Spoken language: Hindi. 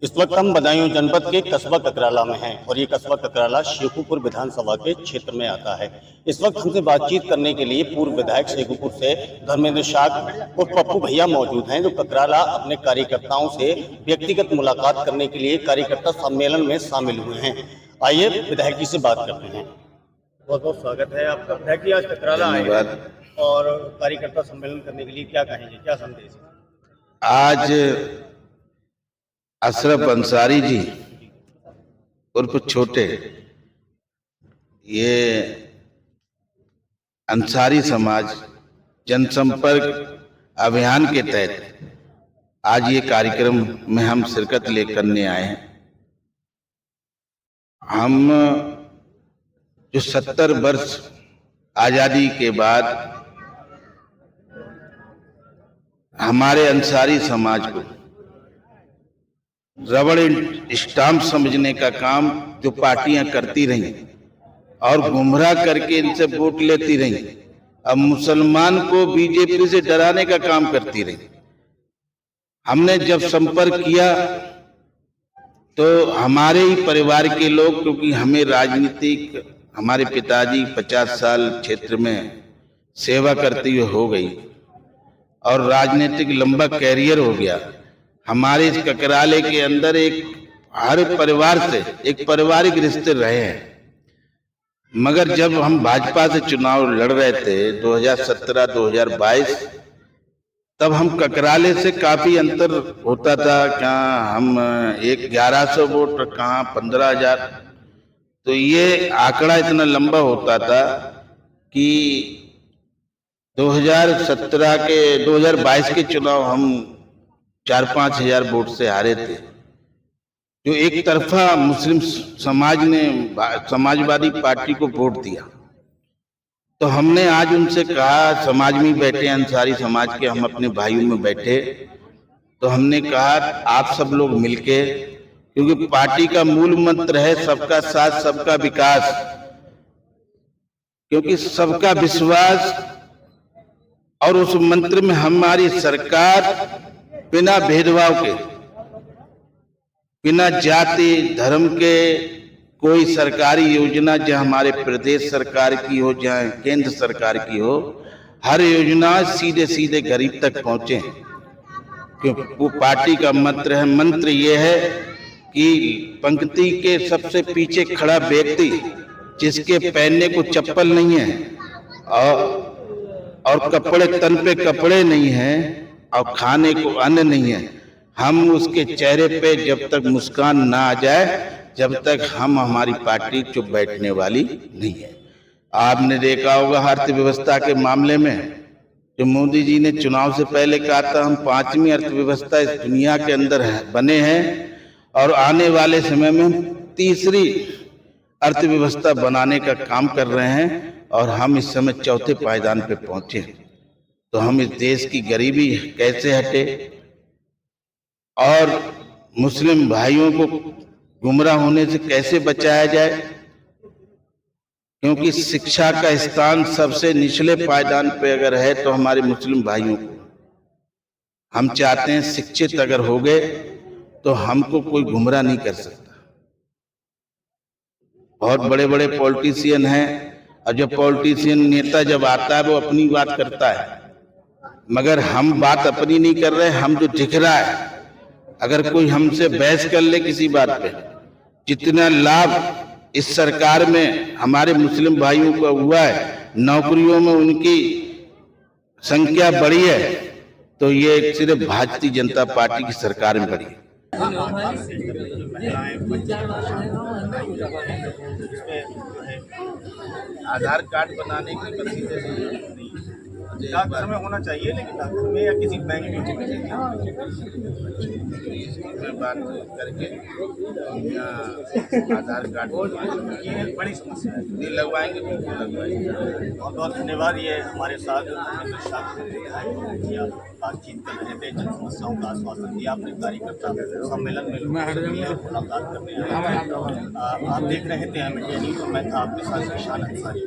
इस वक्त हम बदायूं जनपद के कस्बा ककराला में हैं और ये कस्बा ककराला शेखुपुर विधानसभा के क्षेत्र में आता है। इस वक्त हमसे बातचीत करने के लिए पूर्व विधायक शेखुपुर से धर्मेंद्र शाह और पप्पू भैया मौजूद हैं, जो ककराला अपने कार्यकर्ताओं से व्यक्तिगत मुलाकात करने के लिए कार्यकर्ता सम्मेलन में शामिल हुए हैं। आइए विधायक जी से बात करते हैं। बहुत बहुत स्वागत है आपका विधायक जी, आज ककराला आए हैं और कार्यकर्ता सम्मेलन करने के लिए क्या कहेंगे, क्या संदेश है? आज अशरफ अंसारी जी उर्फ छोटे, ये अंसारी समाज जनसंपर्क अभियान के तहत आज ये कार्यक्रम में हम शिरकत ले करने आए हैं। हम जो 70 वर्ष आजादी के बाद हमारे अंसारी समाज को रबड़ स्टाम्प समझने का काम जो पार्टियां करती रहीं और गुमराह करके इनसे वोट लेती रहीं, अब मुसलमान को बीजेपी से डराने का काम करती रही। हमने जब संपर्क किया तो हमारे ही परिवार के लोग, क्योंकि हमें राजनीतिक, हमारे पिताजी 50 साल क्षेत्र में सेवा करते हुए हो गई और राजनीतिक लंबा कैरियर हो गया। हमारे इस ककराले के अंदर एक हर परिवार से एक पारिवारिक रिश्ते रहे हैं। मगर जब हम भाजपा से चुनाव लड़ रहे थे 2017-2022, तब हम ककराले से काफी अंतर होता था। कहाँ हम 1100 वोट, कहाँ 15,000, तो ये आंकड़ा इतना लंबा होता था कि 2022 के चुनाव हम 4-5 हजार वोट से हारे थे, जो एक तरफा मुस्लिम समाज ने समाजवादी पार्टी को वोट दिया। तो हमने आज उनसे कहा, समाज में बैठे अंसारी समाज के हम अपने भाइयों में बैठे, तो हमने कहा आप सब लोग मिलके, क्योंकि पार्टी का मूल मंत्र है सबका साथ सबका विकास, क्योंकि सबका विश्वास, और उस मंत्र में हमारी सरकार बिना भेदभाव के, बिना जाति धर्म के, कोई सरकारी योजना चाहे हमारे प्रदेश सरकार की हो चाहे केंद्र सरकार की हो, हर योजना सीधे सीधे गरीब तक पहुंचे। क्योंकि वो पार्टी का मंत्र है। मंत्र ये है कि पंक्ति के सबसे पीछे खड़ा व्यक्ति जिसके पहनने को चप्पल नहीं है और कपड़े तन पे कपड़े नहीं है और खाने को अन्न नहीं है, हम उसके चेहरे पे जब तक मुस्कान ना आ जाए, जब तक हम हमारी पार्टी चुप बैठने वाली नहीं है। आपने देखा होगा अर्थव्यवस्था के मामले में जो मोदी जी ने चुनाव से पहले कहा था, हम 5वीं अर्थव्यवस्था इस दुनिया के अंदर बने हैं और आने वाले समय में 3री अर्थव्यवस्था बनाने का काम कर रहे हैं, और हम इस समय 4थे पायदान पे पहुंचे। तो हम इस देश की गरीबी कैसे हटे और मुस्लिम भाइयों को गुमराह होने से कैसे बचाया जाए, क्योंकि शिक्षा का स्थान सबसे निचले पायदान पे अगर है तो हमारे मुस्लिम भाइयों को, हम चाहते हैं शिक्षित अगर हो गए तो हमको कोई गुमराह नहीं कर सकता। बहुत बड़े बड़े पॉलिटिशियन हैं, और जो पॉलिटिशियन नेता जब आता है वो अपनी बात करता है, मगर हम बात अपनी नहीं कर रहे। हम जो दिख रहा है, अगर कोई हमसे बहस कर ले किसी बात पे, जितना लाभ इस सरकार में हमारे मुस्लिम भाइयों को हुआ है, नौकरियों में उनकी संख्या बढ़ी है, तो ये सिर्फ भारतीय जनता पार्टी की सरकार में बढ़ी है। आधार कार्ड बनाने की डाकघर में होना चाहिए, लेकिन डाकघर में या किसी बैंक में बात करके आधार कार्ड, ये बड़ी समस्या है, लगवाएंगे बिल्कुल लगवाएंगे। बहुत बहुत धन्यवाद। ये हमारे साथ बातचीत कर रहे थे, जन समस्याओं का आश्वासन दिया अपने कार्यकर्ता सम्मेलन में मुलाकात करने आए। आप देख रहे थे MNDA न्यूज़, मैं था आपके साथ निशान अंसारी।